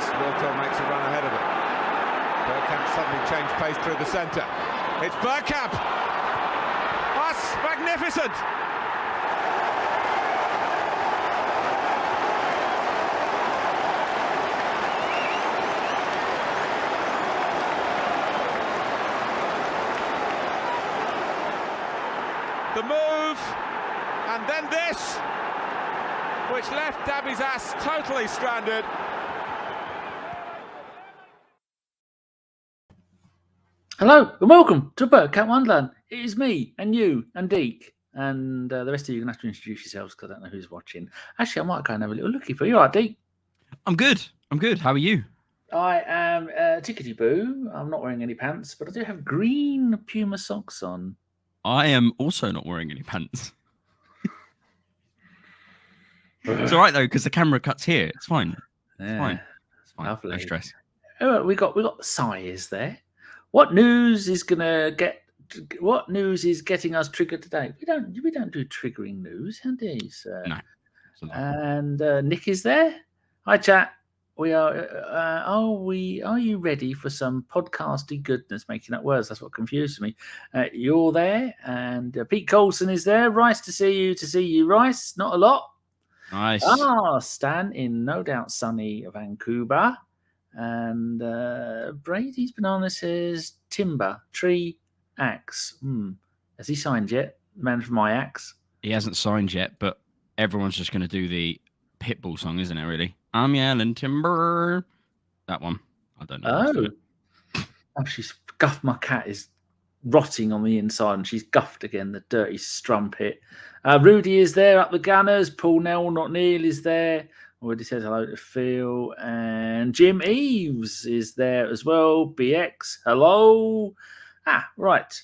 as Wiltor makes a run ahead of it. Bergkamp suddenly changed pace through the centre. It's Bergkamp! That's magnificent! The move, and then this, which left Dabby's ass totally stranded. Hello and welcome to Bergkamp Wonderland. It is me and you and Deac and the rest of you are going to have to introduce yourselves because I don't know who's watching. Actually, I might go and have a little looky for you. All right, Deac? I'm good. How are you? I am tickety-boo. I'm not wearing any pants, but I do have green Puma socks on. I am also not wearing any pants. It's all right though because the camera cuts here. It's fine. It's fine. It's fine. Lovely. No stress. Oh, we got Si's there. What news is getting us triggered today? We don't do triggering news, indeed, sir. No. And Nick is there. Hi, chat. We are. Are you ready for some podcasty goodness? Making up words. That's what confuses me. You're there, and Pete Colson is there. Rice to see you. Rice. Not a lot. Nice. Stan in no doubt sunny Vancouver. And Brady's Banana says timber, tree, axe. Has he signed yet? The man from my axe. He hasn't signed yet, but everyone's just going to do the Pitbull song, isn't it, really? I'm yelling timber. That one. I don't know. Oh, she's guffed. My cat is rotting on the inside and she's guffed again, the dirty strumpet. Rudy is there up the gunners. Paul Nell, not Neil, is there. Already said hello to Phil. And Jim Eves is there as well. BX, hello. Right.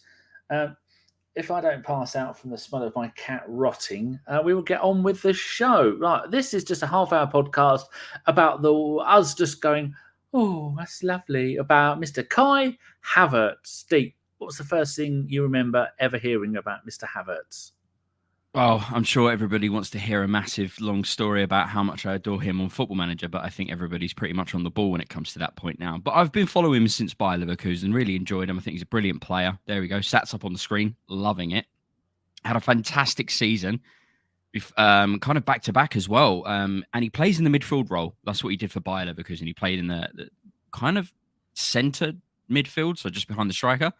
If I don't pass out from the smell of my cat rotting, we will get on with the show. Right. This is just a half-hour podcast about us just going, oh, that's lovely, about Mr. Kai Havertz. Steve, what's the first thing you remember ever hearing about Mr. Havertz? Well, I'm sure everybody wants to hear a massive, long story about how much I adore him on Football Manager, but I think everybody's pretty much on the ball when it comes to that point now. But Kind been following him since Bayer Leverkusen, really enjoyed him. I think he's a brilliant player. There we go, stats up on the screen, loving it. Had a fantastic season, kind of back-to-back as well. And he plays in the midfield role. That's what he did for Bayer Leverkusen. He played in the kind of centre midfield, so just behind the striker.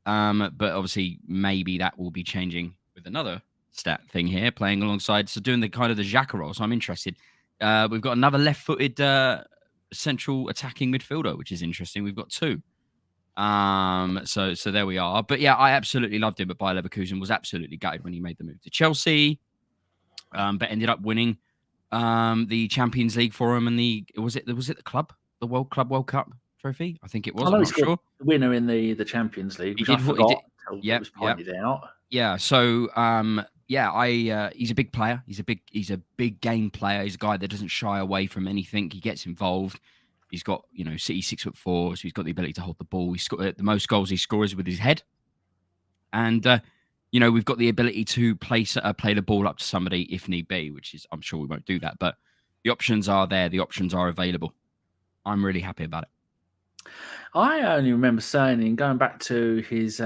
But obviously, maybe that will be changing with another stat thing here, playing alongside, so doing the kind of the Xhaka role. So I'm interested. We've got another left-footed central attacking midfielder, which is interesting. We've got two. So there we are. But yeah, I absolutely loved him. But Bayer Leverkusen was absolutely gutted when he made the move to Chelsea. But ended up winning the Champions League for him, and was it the World Cup trophy? I think it was. I'm not sure. The winner in the Champions League. Which I forgot. It was pointed out. Yeah. So he's a big player. He's a big game player. He's a guy that doesn't shy away from anything. He gets involved. He's got, City's 6'4", so he's got the ability to hold the ball. He's got the most goals he scores with his head, and we've got the ability to play the ball up to somebody if need be. Which is, I'm sure we won't do that, but the options are there. The options are available. I'm really happy about it. I only remember saying, and going back to his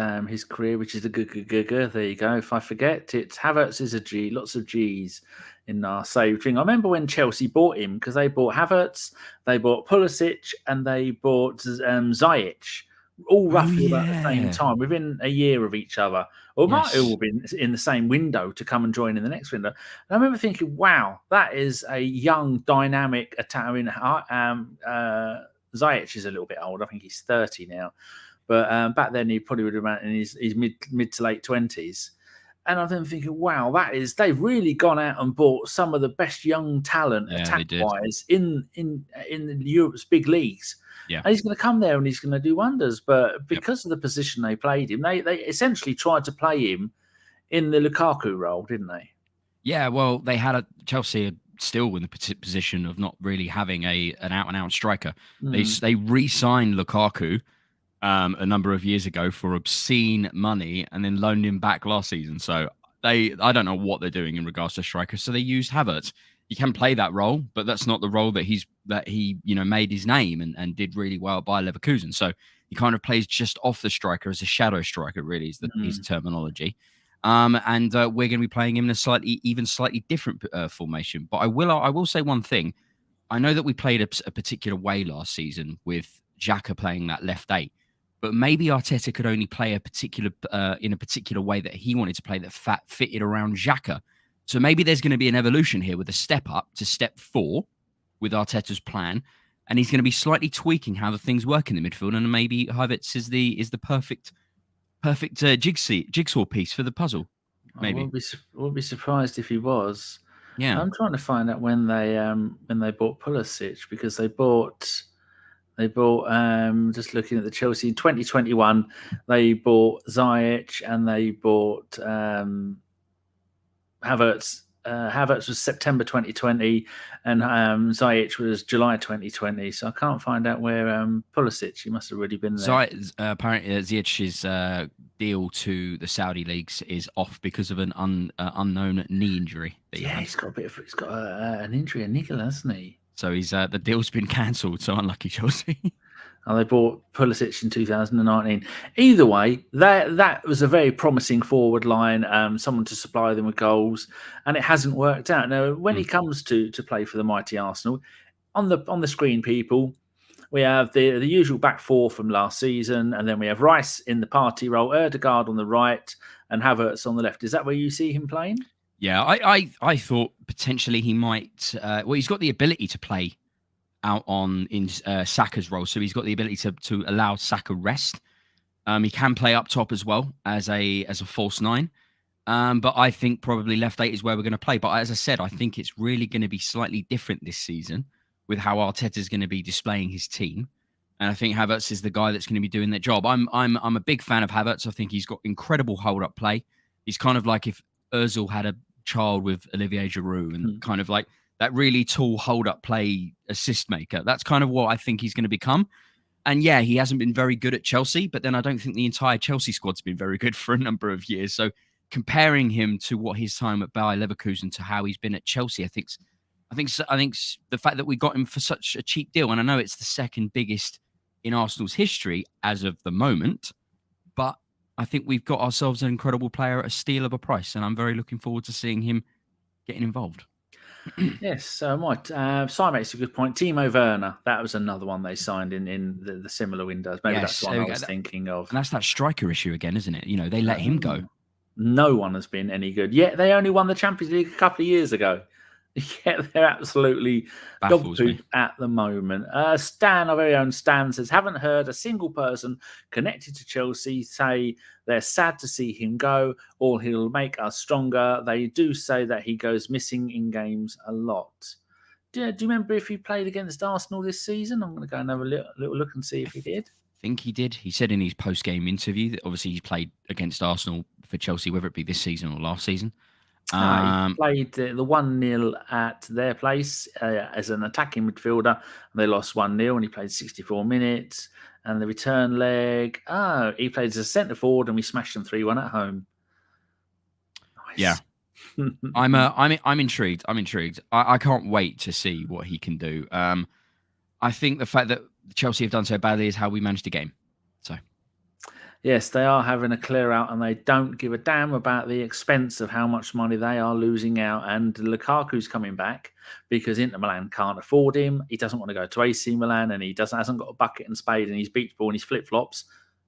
career, which is a good. There you go. If I forget, it's Havertz is a G, lots of G's in our saved thing. I remember when Chelsea bought him because they bought Havertz, they bought Pulisic, and they bought Ziyech, all roughly about the same time, within a year of each other. Or might have all been in the same window to come and join in the next window. And I remember thinking, wow, that is a young, dynamic attacker. Ziyech is a little bit old. I think he's 30 now. But back then, he probably would have been in his mid to late 20s. And I'm then thinking, wow, they've really gone out and bought some of the best young talent attack-wise in Europe's big leagues. Yeah. And he's going to come there and he's going to do wonders. But because of the position they played him, they essentially tried to play him in the Lukaku role, didn't they? Yeah, well, they had Chelsea still in the position of not really having an out-and-out striker. They re-signed Lukaku a number of years ago for obscene money and then loaned him back last season. So I don't know what they're doing in regards to strikers. So they used Havertz. he can play that role, but that's not the role that he made his name and did really well by Leverkusen. So he kind of plays just off the striker as a shadow striker, really is his terminology. And we're going to be playing him in a slightly different formation. But I will say one thing. I know that we played a particular way last season with Xhaka playing that left 8, but maybe Arteta could only play in a particular way that he wanted to play that fitted around Xhaka. So maybe there's going to be an evolution here with a step up to step 4 with Arteta's plan, and he's going to be slightly tweaking how the things work in the midfield, and maybe Havertz is the perfect jigsaw piece for the puzzle. Maybe I wouldn't be surprised if he was. Yeah, I'm trying to find out when they bought Pulisic, because they bought just looking at the Chelsea in 2021, they bought Ziyech and they bought Havertz. Havertz was September 2020 and Ziyech was July 2020. So I can't find out where Pulisic, he must have already been there. Apparently Ziyech's deal to the Saudi leagues is off because of an unknown knee injury. He's got an injury, a niggle, hasn't he? So he's the deal's been cancelled. So unlucky Chelsea. And they bought Pulisic in 2019. Either way, that was a very promising forward line, someone to supply them with goals, and it hasn't worked out. Now, when he comes to play for the mighty Arsenal, on the screen, people, we have the usual back 4 from last season, and then we have Rice in the Partey role, Odegaard on the right, and Havertz on the left. Is that where you see him playing? Yeah, I thought potentially he might. He's got the ability to play out in Saka's role, so he's got the ability to allow Saka rest. He can play up top as well as a false 9, but I think probably left 8 is where we're going to play. But as I said, I think it's really going to be slightly different this season with how Arteta is going to be displaying his team, and I think Havertz is the guy that's going to be doing that job. I'm a big fan of Havertz. I think he's got incredible hold up play. He's kind of like if Ozil had a child with Olivier Giroud, and kind of like that really tall hold-up play assist maker. That's kind of what I think he's going to become. And yeah, he hasn't been very good at Chelsea, but then I don't think the entire Chelsea squad's been very good for a number of years. So comparing him to what his time at Bayer Leverkusen to how he's been at Chelsea, I think the fact that we got him for such a cheap deal, and I know it's the second biggest in Arsenal's history as of the moment, but I think we've got ourselves an incredible player at a steal of a price, and I'm very looking forward to seeing him getting involved. Yes, so Simon makes a good point. Timo Werner, that was another one they signed in the similar windows. Maybe that's what I was thinking of. And that's that striker issue again, isn't it? You know, they let him go. No one has been any good. Yet they only won the Champions League a couple of years ago. Yet they're absolutely dog poop at the moment. Stan, our very own Stan, says, haven't heard a single person connected to Chelsea say they're sad to see him go or he'll make us stronger. They do say that he goes missing in games a lot. Do you remember if he played against Arsenal this season? I'm going to go and have a little look and see if he did. I think he did. He said in his post-game interview that obviously he's played against Arsenal for Chelsea, whether it be this season or last season. He played the 1-0 at their place as an attacking midfielder. They lost 1-0 and he played 64 minutes. And the return leg, he played as a centre forward and we smashed them 3-1 at home. Nice. Yeah. I'm intrigued. I can't wait to see what he can do. I think the fact that Chelsea have done so badly is how we managed the game. So. Yes, they are having a clear out and they don't give a damn about the expense of how much money they are losing out. And Lukaku's coming back because Inter Milan can't afford him. He doesn't want to go to AC Milan and he hasn't got a bucket and spade and his beach ball and his flip-flops.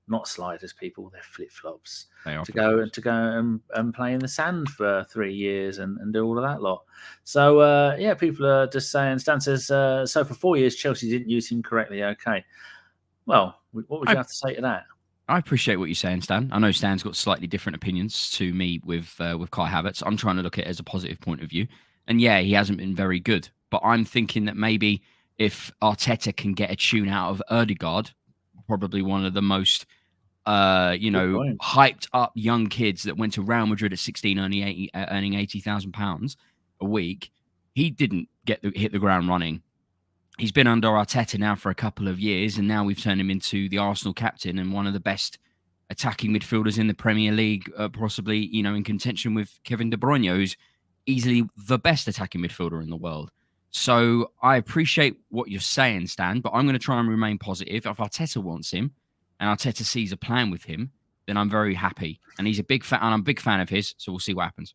Not sliders, people, they're flip-flops. To go and play in the sand for 3 years and do all of that lot. So, people are just saying, Stan says, so for 4 years, Chelsea didn't use him correctly. Okay. Well, what would you have to say to that? I appreciate what you're saying, Stan. I know Stan's got slightly different opinions to me with Kai Havertz. I'm trying to look at it as a positive point of view. And yeah, he hasn't been very good. But I'm thinking that maybe if Arteta can get a tune out of Odegaard, probably one of the most, hyped up young kids that went to Real Madrid at 16 earning £80,000 a week, he didn't hit the ground running. He's been under Arteta now for a couple of years, and now we've turned him into the Arsenal captain and one of the best attacking midfielders in the Premier League, possibly, in contention with Kevin De Bruyne, who's easily the best attacking midfielder in the world. So I appreciate what you're saying, Stan, but I'm going to try and remain positive. If Arteta wants him and Arteta sees a plan with him, then I'm very happy. And he's a big fan, and I'm a big fan of his, so we'll see what happens.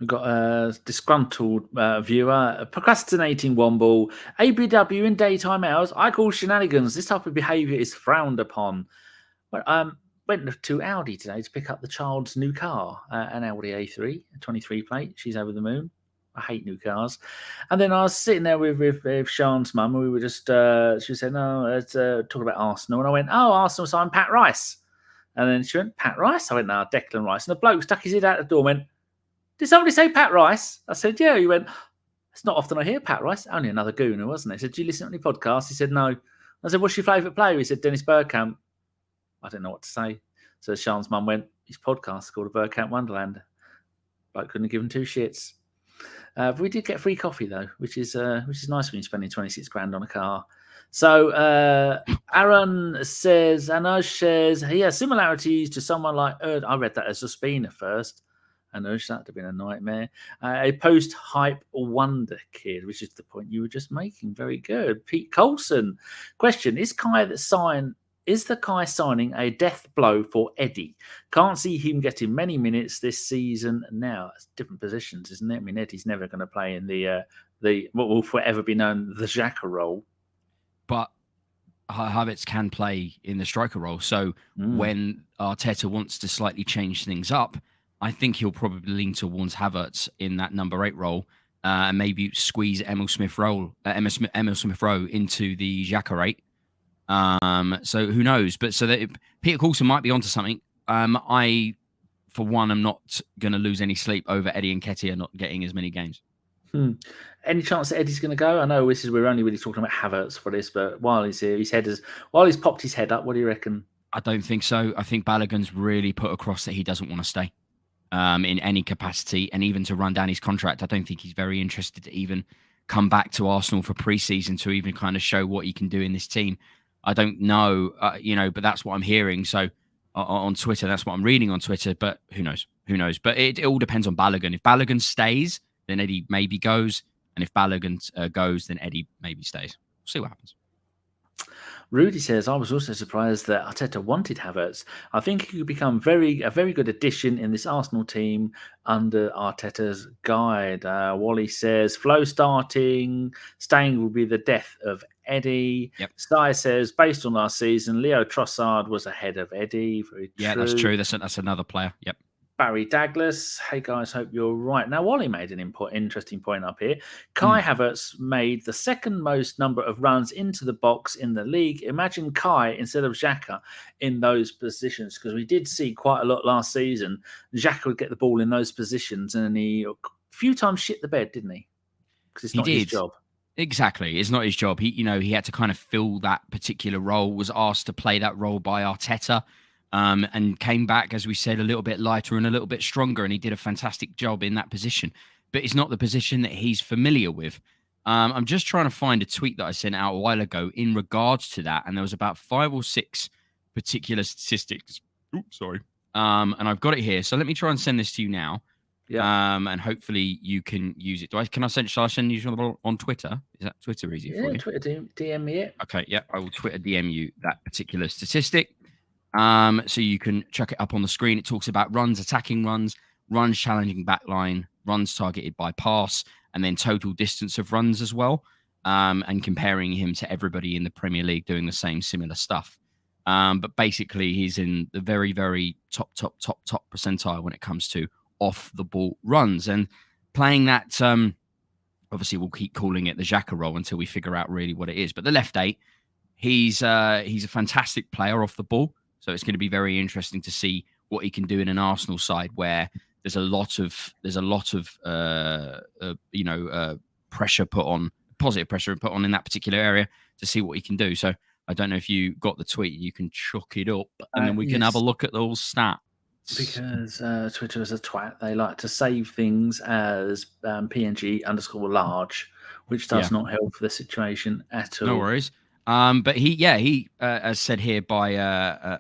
We've got a disgruntled viewer, procrastinating Womble, ABW in daytime hours. I call shenanigans. This type of behaviour is frowned upon. But went to Audi today to pick up the child's new car, an Audi A3, a 23 plate. She's over the moon. I hate new cars. And then I was sitting there with Sean's mum, and we were just, she said, no, let's talk about Arsenal. And I went, oh, Arsenal signed Pat Rice. And then she went, Pat Rice? I went, no, Declan Rice. And the bloke stuck his head out the door and went, did somebody say Pat Rice? I said, yeah. He went, it's not often I hear Pat Rice. Only another gooner, wasn't it? I said, do you listen to any podcasts? He said, no. I said, what's your favourite player? He said, Dennis Bergkamp. I didn't know what to say. So Sean's mum went, his podcast called a Bergkamp Wonderland. Bloke couldn't give him two shits. But we did get free coffee though, which is nice when you're spending 26 grand on a car. So Aaron says, Anush says he has similarities to someone like I read that as Ospina first. Anush, that'd have been a nightmare. A post-hype wonder kid, which is the point you were just making. Very good. Pete Coulson. Question: Is the Kai signing a death blow for Eddie? Can't see him getting many minutes this season now. It's different positions, isn't it? I mean, Eddie's never going to play in the what will forever be known the Xhaka role. But Havertz can play in the striker role. So when Arteta wants to slightly change things up, I think he'll probably lean towards Havertz in that number 8 role and maybe squeeze Emile Smith-Rowe into the Xhaka 8. So who knows? But so that Peter Coulson might be onto something. I, for one, am not going to lose any sleep over Eddie Nketiah not getting as many games. Any chance that Eddie's going to go? I know we're only really talking about Havertz for this, but while he's here, while he's popped his head up, what do you reckon? I don't think so. I think Balogun's really put across that he doesn't want to stay in any capacity, and even to run down his contract. I don't think he's very interested to even come back to Arsenal for pre-season to even kind of show what he can do in this team. I don't know, but that's what I'm hearing. So on Twitter, that's what I'm reading on Twitter. But who knows? Who knows? But it all depends on Balogun. If Balogun stays, then Eddie maybe goes. And if Balogun goes, then Eddie maybe stays. We'll see what happens. Rudy says, I was also surprised that Arteta wanted Havertz. I think he could become a very good addition in this Arsenal team under Arteta's guide. Wally says, Flo staying will be the death of Eddie. Yep. Sty says, based on last season, Leo Trossard was ahead of Eddie. Very true. Yeah, that's true. That's another player. Yep. Barry Douglas, hey guys, hope you're right. Now, Wally made an interesting point up here. Kai Havertz made the second most number of runs into the box in the league. Imagine Kai instead of Xhaka in those positions, because we did see quite a lot last season. Xhaka would get the ball in those positions, and he a few times shit the bed, didn't he? Because it's not his job. Exactly, it's not his job. He had to kind of fill that particular role. Was asked to play that role by Arteta. And came back, as we said, a little bit lighter and a little bit stronger, and he did a fantastic job in that position. But it's not the position that he's familiar with. I'm just trying to find a tweet that I sent out a while ago in regards to that, and there was about 5 or 6 particular statistics. Oops, sorry. And I've got it here, so let me try and send this to you now. Yeah. And hopefully you can use it. Shall I send you on Twitter? Is that Twitter easy for you? Yeah, Twitter DM me it. Okay, yeah, I will Twitter DM you that particular statistic. So you can chuck it up on the screen. It talks about runs, attacking runs, runs challenging backline, runs targeted by pass, and then total distance of runs as well. And comparing him to everybody in the Premier League doing the same similar stuff. But basically, he's in the very, very top percentile when it comes to off the ball runs, and playing that. Obviously, we'll keep calling it the Xhaka role until we figure out really what it is. But the left 8, he's a fantastic player off the ball. So it's going to be very interesting to see what he can do in an Arsenal side where there's a lot of pressure put on, positive pressure put on in that particular area to see what he can do. So I don't know if you got the tweet. You can chuck it up, and then we can have a look at those stats. Because Twitter is a twat. They like to save things as PNG_large, which does not help the situation at all. No worries. But he as said here by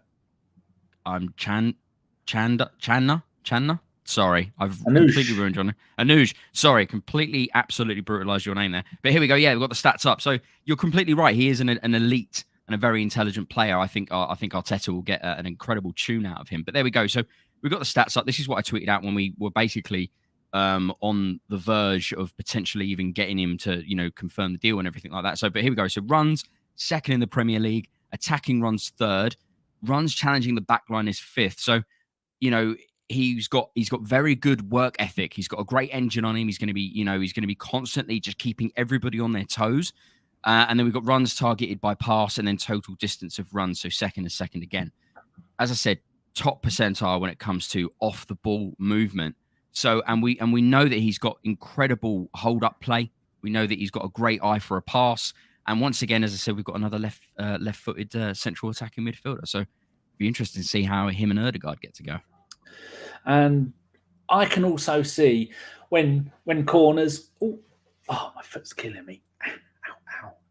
Channa. Sorry, I've Anoush. completely ruined your name. Anoush. Sorry, completely, absolutely brutalised your name there. But here we go. Yeah, we've got the stats up. So you're completely right. He is an elite and a very intelligent player. I think Arteta will get an incredible tune out of him. But there we go. So we've got the stats up. This is what I tweeted out when we were basically on the verge of potentially even getting him to, confirm the deal and everything like that. So, but here we go. So runs, second in the Premier League. Attacking runs, third. Runs challenging the back line is fifth. So, he's got very good work ethic. He's got a great engine on him. He's going to be constantly just keeping everybody on their toes. And then we've got runs targeted by pass and then total distance of runs. So second again. As I said, top percentile when it comes to off the ball movement. So, and we know that he's got incredible hold up play. We know that he's got a great eye for a pass. And once again, as I said, we've got another left-footed central attacking midfielder. So it'd be interesting to see how him and Odegaard get to go. And I can also see when corners. Oh, my foot's killing me.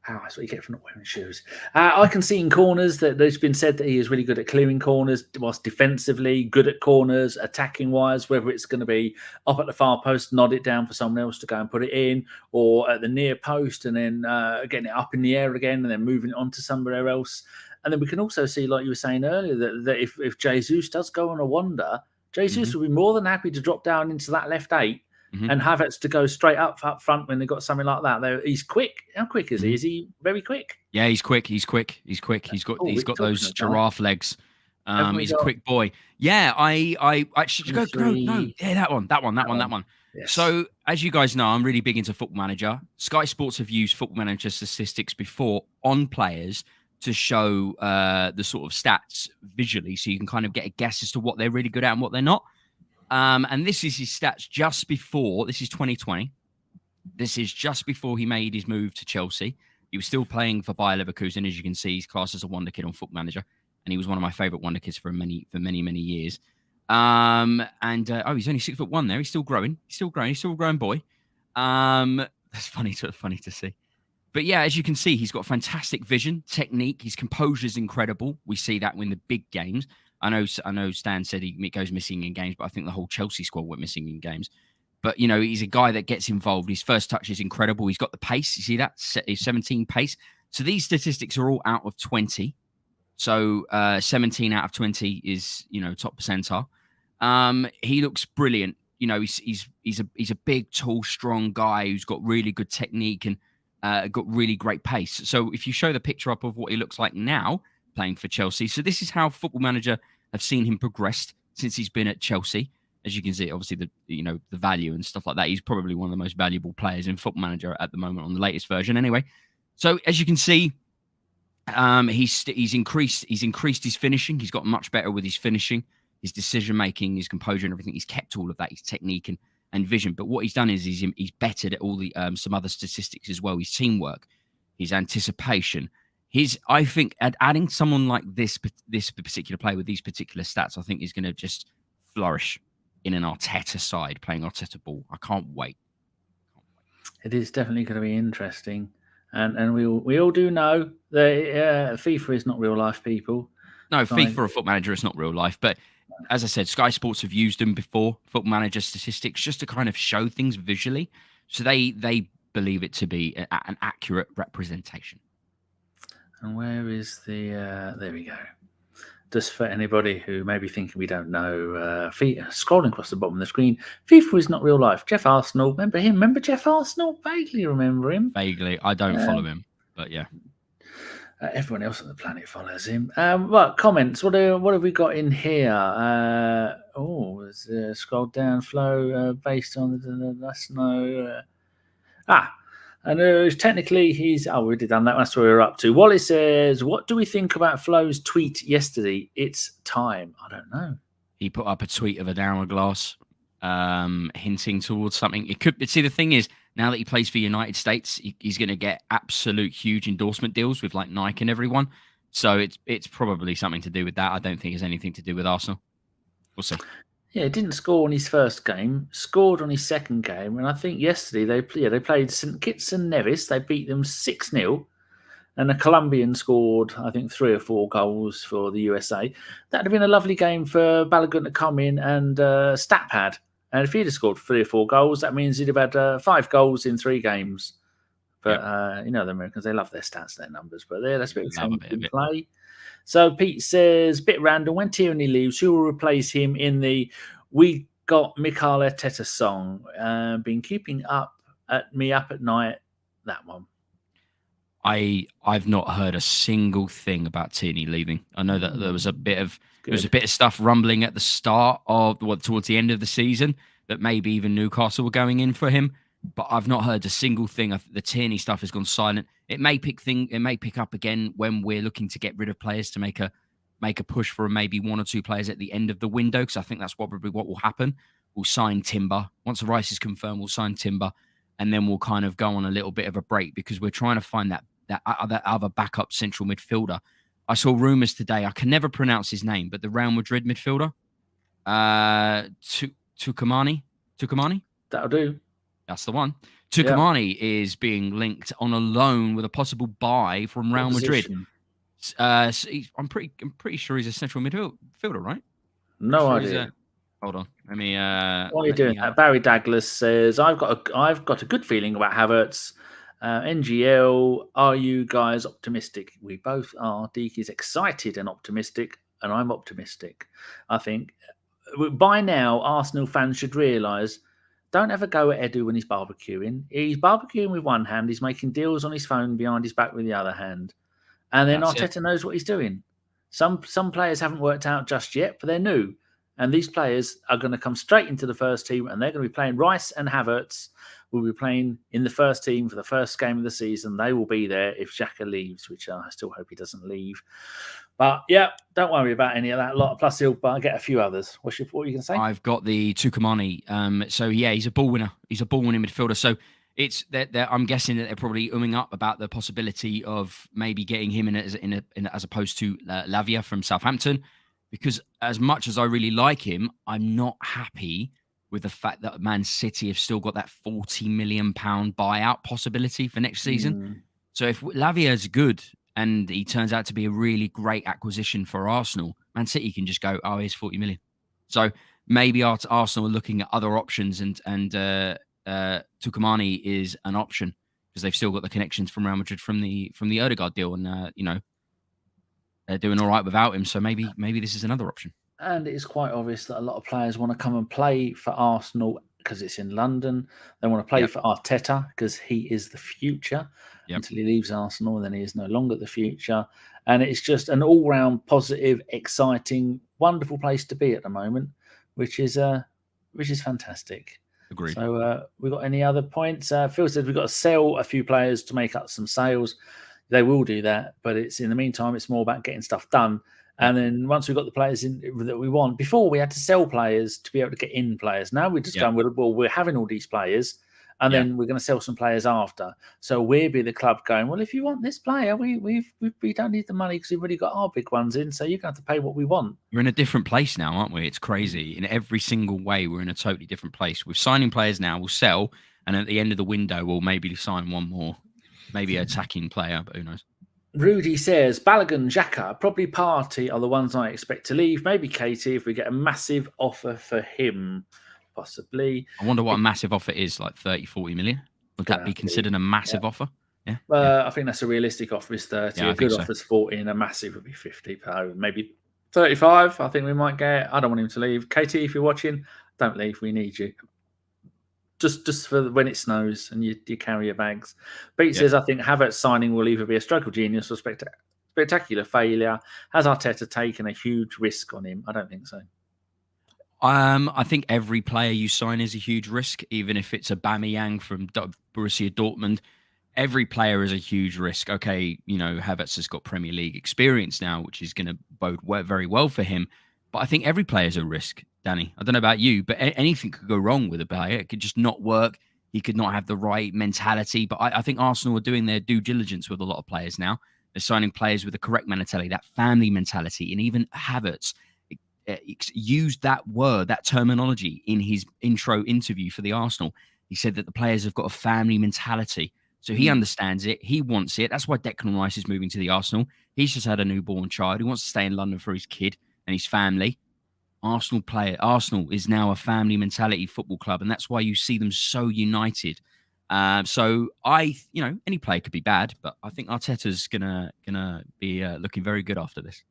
Ow, that's what you get for not wearing shoes. I can see in corners that there's been said that he is really good at clearing corners, whilst defensively, good at corners, attacking-wise, whether it's going to be up at the far post, nod it down for someone else to go and put it in, or at the near post and then getting it up in the air again and then moving it on to somewhere else. And then we can also see, like you were saying earlier, that if Jesus does go on a wander, Jesus will be more than happy to drop down into that left 8 and Havertz to go straight up front when they've got something like that. He's quick. How quick is he? Is he very quick? Yeah, he's quick. He's quick. He's got those giraffe legs. He's a quick boy. Yeah, I should go. No. Yeah, that one. Yes. So, as you guys know, I'm really big into Football Manager. Sky Sports have used Football Manager statistics before on players to show the sort of stats visually, so you can kind of get a guess as to what they're really good at and what they're not. And this is his stats just before. This is 2020. This is just before he made his move to Chelsea. He was still playing for Bayer Leverkusen, as you can see. He's classed as a wonder kid on Football Manager, and he was one of my favourite wonder kids for many years. He's only 6'1" there. He's still growing. He's still a growing boy. That's funny to see. But yeah, as you can see, he's got fantastic vision, technique. His composure is incredible. We see that in the big games. I know Stan said he goes missing in games, but I think the whole Chelsea squad went missing in games. But, he's a guy that gets involved. His first touch is incredible. He's got the pace. You see that? He's 17 pace. So these statistics are all out of 20. So 17 out of 20 is, top percentile. He looks brilliant. He's a big, tall, strong guy who's got really good technique and got really great pace. So if you show the picture up of what he looks like now playing for Chelsea. So this is how Football Manager have seen him progressed since he's been at Chelsea. As you can see, obviously, the value and stuff like that. He's probably one of the most valuable players in Football Manager at the moment on the latest version anyway. So as you can see, he's increased his finishing. He's got much better with his finishing, his decision-making, his composure and everything. He's kept all of that, his technique and vision. But what he's done is he's bettered at all the some other statistics as well. His teamwork, his anticipation. I think adding someone like this particular player with these particular stats, I think is going to just flourish in an Arteta side, playing Arteta ball. I can't wait. It is definitely going to be interesting. And we all do know that FIFA is not real life, people. No, FIFA or Football Manager is not real life. But as I said, Sky Sports have used them before, Football Manager statistics, just to kind of show things visually. So they believe it to be an accurate representation. And where is the... there we go. Just for anybody who may be thinking we don't know, scrolling across the bottom of the screen, FIFA is not real life. Jeff Arsenal, remember him? Remember Jeff Arsenal? Vaguely remember him. Vaguely. I don't follow him, but yeah. Everyone else on the planet follows him. Well, comments. What have we got in here? Scroll down, flow based on the that's no. And technically, we already done that. That's where we're up to. Wallace says, what do we think about Flo's tweet yesterday? It's time. I don't know. He put up a tweet of an hourglass hinting towards something. It could. See, the thing is, now that he plays for United States, he's going to get absolute huge endorsement deals with like Nike and everyone. So it's probably something to do with that. I don't think it's anything to do with Arsenal. We'll see. Yeah, didn't score on his first game, scored on his second game, and I think yesterday they played St Kitts and Nevis. They beat them 6-0. and a Colombian scored, I think, 3 or 4 goals for the USA, that'd have been a lovely game for Balogun to come in and stat pad. And if he'd have scored 3 or 4 goals, that means he'd have had 5 goals in 3 games. But, the Americans, they love their stats, their numbers. But that's a bit of play. So Pete says, bit random, when Tierney leaves, who will replace him in the We Got Mikel Arteta song? Been keeping up at night, that one. I've not heard a single thing about Tierney leaving. I know that there was a bit of stuff rumbling at the start of towards the end of the season that maybe even Newcastle were going in for him, but I've not heard a single thing. The Tierney stuff has gone silent. It may pick up again when we're looking to get rid of players to make a push for maybe 1 or 2 players at the end of the window, because I think that's probably what will happen. We'll sign Timber once the Rice is confirmed. We'll sign Timber, and then we'll kind of go on a little bit of a break because we're trying to find that other backup central midfielder. I saw rumours today. I can never pronounce his name, but the Real Madrid midfielder, Tukumani. That'll do. That's the one. Tukumani is being linked on a loan with a possible buy from Real Madrid. I'm pretty sure he's a central midfielder, right? No idea. Hold on. Let me. While you're doing that, Barry Douglas says, "I've got a good feeling about Havertz. NGL, are you guys optimistic? We both are. Deac is excited and optimistic, and I'm optimistic. I think by now Arsenal fans should realise, don't ever go at Edu when he's barbecuing. He's barbecuing with one hand. He's making deals on his phone behind his back with the other hand. And then Arteta knows what he's doing. Some players haven't worked out just yet, but they're new. And these players are going to come straight into the first team, and they're going to be playing. Rice and Havertz will be playing in the first team for the first game of the season. They will be there if Xhaka leaves, which I still hope he doesn't leave. But yeah, don't worry about any of that lot. Plus, he'll get a few others. What are you going to say? I've got the Tukumani. So yeah, he's a ball winner. He's a ball winning midfielder. So it's I'm guessing that they're probably umming up about the possibility of maybe getting him in as opposed to Lavia from Southampton. Because as much as I really like him, I'm not happy with the fact that Man City have still got that £40 million buyout possibility for next season. So if Lavia is good and he turns out to be a really great acquisition for Arsenal, Man City can just go, oh, here's 40 million. So maybe Arsenal are looking at other options, and Tukumani is an option because they've still got the connections from Real Madrid from the Odegaard deal, and they're doing all right without him. So maybe this is another option. And it is quite obvious that a lot of players want to come and play for Arsenal because it's in London. They want to play for Arteta because he is the future until he leaves Arsenal, and then he is no longer the future. And it's just an all-round positive, exciting, wonderful place to be at the moment, which is fantastic. Agreed. So we got any other points? Phil said we've got to sell a few players to make up some sales. They will do that, but it's in the meantime, it's more about getting stuff done. And then once we've got the players in that we want, before we had to sell players to be able to get in players. Now we're just going, well, we're having all these players, and then we're going to sell some players after. So we'll be the club going, well, if you want this player, we don't need the money because we've already got our big ones in, so you're going to have to pay what we want. We're in a different place now, aren't we? It's crazy. In every single way, we're in a totally different place. We're signing players now, we'll sell, and at the end of the window, we'll maybe sign one more, maybe an attacking player, but who knows? Rudy says, Balogun, Xhaka, probably Partey are the ones I expect to leave. Maybe Katie if we get a massive offer for him, possibly. I wonder what a massive offer is, like 30, 40 million. Would that be considered a massive offer? Yeah. I think that's a realistic offer is 30. A good offer is 40 and a massive would be 50. Maybe 35, I think we might get. I don't want him to leave. Katie, if you're watching, don't leave. We need you. Just for when it snows and you carry your bags. Pete says, I think Havertz signing will either be a stroke of genius or spectacular failure. Has Arteta taken a huge risk on him? I don't think so. I think every player you sign is a huge risk, even if it's a Aubameyang from Borussia Dortmund. Every player is a huge risk. Okay, Havertz has got Premier League experience now, which is going to bode very well for him. But I think every player is a risk, Danny. I don't know about you, but anything could go wrong with a player. It could just not work. He could not have the right mentality. But I think Arsenal are doing their due diligence with a lot of players now. They're signing players with the correct mentality, that family mentality. And even Havertz used that word, that terminology in his intro interview for the Arsenal. He said that the players have got a family mentality. So he understands it. He wants it. That's why Declan Rice is moving to the Arsenal. He's just had a newborn child. He wants to stay in London for his kid and his family. Arsenal is now a family mentality football club, and that's why you see them so united. So any player could be bad, but I think Arteta's gonna be looking very good after this.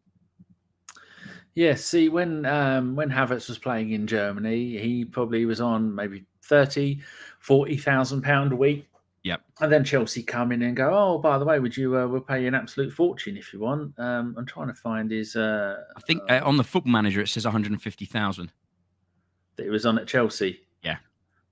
Yeah, see, when Havertz was playing in Germany, he probably was on maybe 30,000, 40,000 pound a week. Yep. And then Chelsea come in and go, oh, by the way, we'll pay you an absolute fortune if you want. I'm trying to find his. I think on the Football Manager it says 150,000. That it was on at Chelsea. Yeah.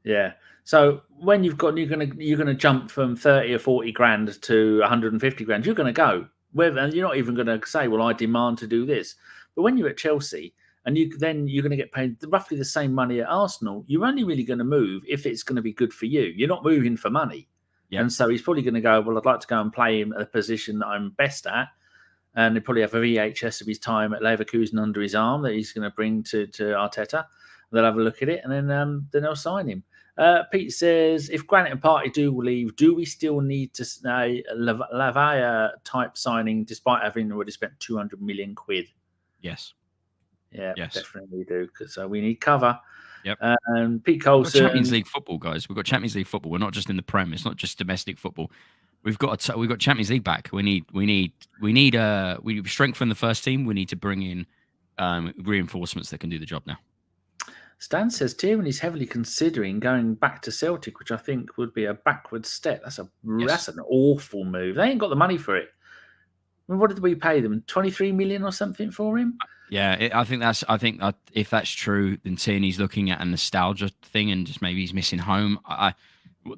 Yeah. So when you're gonna jump from 30 or 40 grand to 150 grand, you're gonna go. And you're not even gonna say, well, I demand to do this. But when you're at Chelsea and you're going to get paid roughly the same money at Arsenal, you're only really going to move if it's going to be good for you. You're not moving for money. Yep. And so he's probably going to go, well, I'd like to go and play him at a position that I'm best at. And he'll probably have a VHS of his time at Leverkusen under his arm that he's going to bring to Arteta. They'll have a look at it and then they'll sign him. Pete says, if Granit and Partey do leave, do we still need to say a Lavia type signing despite having already spent 200 million quid? Yes. Yeah, yes. Definitely do. Because we need cover. Yep. And Pete Colson. Champions League football, guys. We've got Champions League football. We're not just in the Prem. It's not just domestic football. We've got Champions League back. We strengthen the first team. We need to bring in reinforcements that can do the job now. Stan says Tierney's heavily considering going back to Celtic, which I think would be a backward step. That's an awful move. They ain't got the money for it. I mean, what did we pay them? 23 million or something for him? Yeah, I think if that's true, then Tierney's looking at a nostalgia thing and just maybe he's missing home.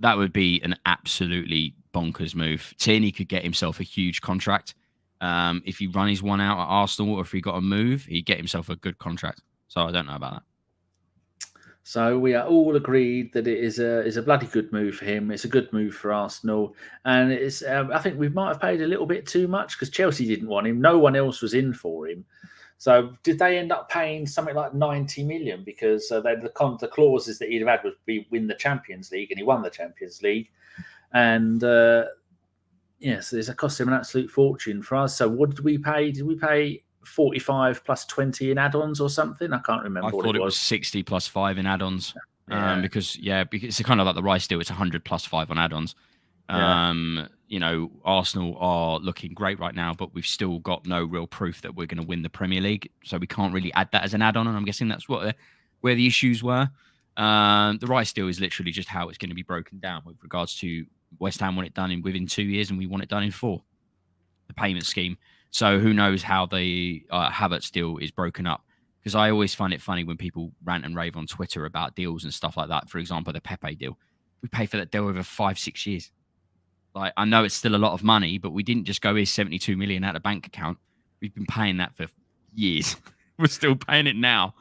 That would be an absolutely bonkers move. Tierney could get himself a huge contract. If he run his one out at Arsenal or if he got a move, he'd get himself a good contract. So I don't know about that. So we are all agreed that it is a bloody good move for him. It's a good move for Arsenal. And it's I think we might have paid a little bit too much because Chelsea didn't want him. No one else was in for him. So did they end up paying something like 90 million because the clauses that he'd have had would be win the Champions League, and he won the Champions League. And so there's a cost him an absolute fortune for us. So what did we pay? Did we pay 45 plus 20 in add-ons or something? I can't remember. I thought it was 60 plus 5 in add-ons. Yeah. Because it's kind of like the Rice deal. It's 100 plus 5 on add-ons. Yeah. Arsenal are looking great right now, but we've still got no real proof that we're going to win the Premier League. So we can't really add that as an add-on. And I'm guessing that's where the issues were. The Rice deal is literally just how it's going to be broken down with regards to West Ham want it done within 2 years and we want it done in 4. The payment scheme. So who knows how the Havertz deal is broken up? Because I always find it funny when people rant and rave on Twitter about deals and stuff like that. For example, the Pepe deal. We pay for that deal over 5-6 years. Like, I know it's still a lot of money, but we didn't just go, here's 72 million out of bank account. We've been paying that for years. We're still paying it now.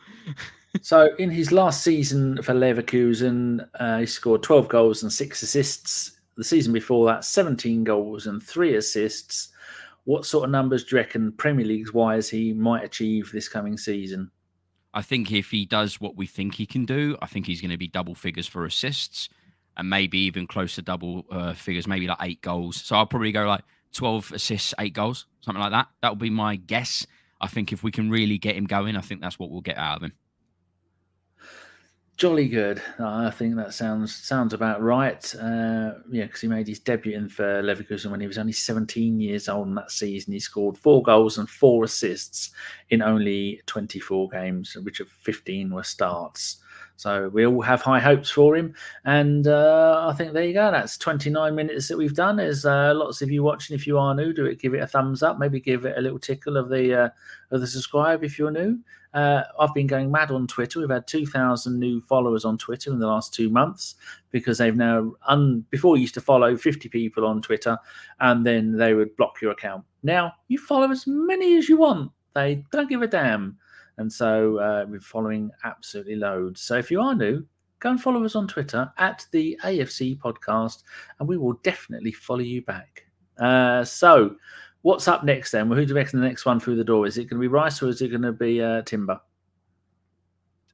So in his last season for Leverkusen, he scored 12 goals and 6 assists. The season before that, 17 goals and 3 assists. What sort of numbers do you reckon, Premier League-wise, he might achieve this coming season? I think if he does what we think he can do, I think he's going to be double figures for assists and maybe even close to double figures, maybe like 8 goals. So I'll probably go like 12 assists, 8 goals, something like that. That would be my guess. I think if we can really get him going, I think that's what we'll get out of him. Jolly good. I think that sounds about right. Because he made his debut for Leverkusen when he was only 17 years old. And that season, he scored 4 goals and 4 assists in only 24 games, which of 15 were starts. So we all have high hopes for him. And I think there you go. That's 29 minutes that we've done. There's lots of you watching. If you are new, give it a thumbs up. Maybe give it a little tickle of the subscribe if you're new. I've been going mad on Twitter. We've had 2,000 new followers on Twitter in the last 2 months because they've now, before you used to follow 50 people on Twitter and then they would block your account. Now you follow as many as you want. They don't give a damn. And so we're following absolutely loads. So if you are new, go and follow us on Twitter at the AFC Podcast and we will definitely follow you back. So what's up next then? Well, who do you reckon the next one through the door? Is it going to be Rice or is it going to be Timber?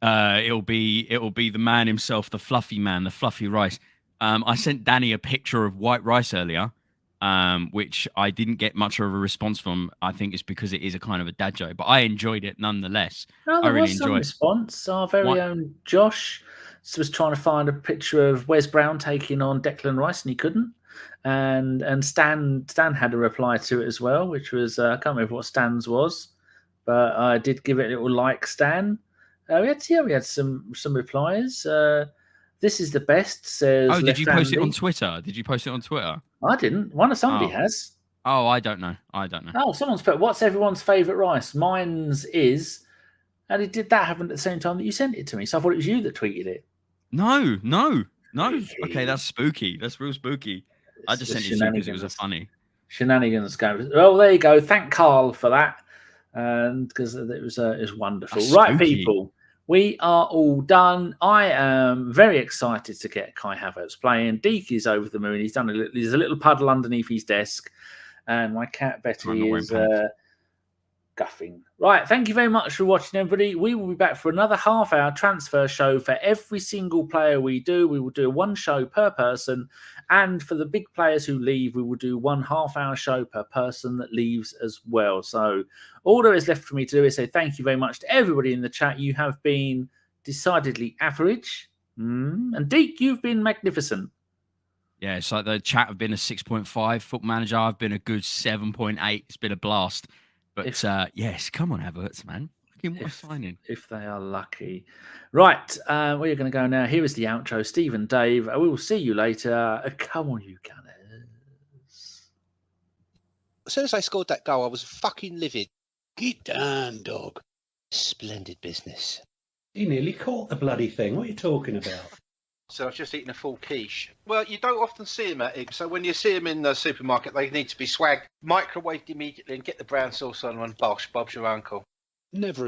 It'll be the man himself, the fluffy man, the fluffy Rice. I sent Danny a picture of white rice earlier, which I didn't get much of a response from. I think it's because it is a kind of a dad joke, but I enjoyed it nonetheless. No, I there really was some enjoyed it. response. Our very own Josh was trying to find a picture of Wes Brown taking on Declan Rice, and he couldn't. And Stan had a reply to it as well, which was I can't remember what Stan's was, but I did give it a little like Stan. We had some replies. This is the best, says. Oh, did you post it on Andy. Twitter? Did you post it on Twitter? I didn't. Somebody has. Oh, I don't know. Oh, someone's put, what's everyone's favourite rice? Mine's is, and it did that happen at the same time that you sent it to me. So I thought it was you that tweeted it. No. Really? Okay, that's spooky. That's real spooky. I just sent it to you because it was a funny. Shenanigans go. Well, there you go. Thank Karl for that. And because it was wonderful. That's right, spooky. people. We are all done. I am very excited to get Kai Havertz playing. Deac is over the moon. There's a little puddle underneath his desk. And my cat Betty is guffing. Right, thank you very much for watching, everybody. We will be back for another half-hour transfer show for every single player we do. We will do one show per person. And for the big players who leave, we will do 1 half-hour show per person that leaves as well. So all there is left for me to do is say thank you very much to everybody in the chat. You have been decidedly average. And Deac, you've been magnificent. Yeah, it's like the chat have been a 6.5. Football Manager, I've been a good 7.8. It's been a blast. But yes, come on, Havertz, man. What a signing. If they are lucky. Right, we're going to go now. Here is the outro. Steve and Dave, we will see you later. Come on, you Gunners. As soon as I scored that goal, I was fucking livid. Get down, dog. Splendid business. You nearly caught the bloody thing. What are you talking about? So I was just eating a full quiche. Well, you don't often see them at Ig, so when you see them in the supermarket, they need to be swagged, microwaved immediately, and get the brown sauce on and bosh, Bob's your uncle. Never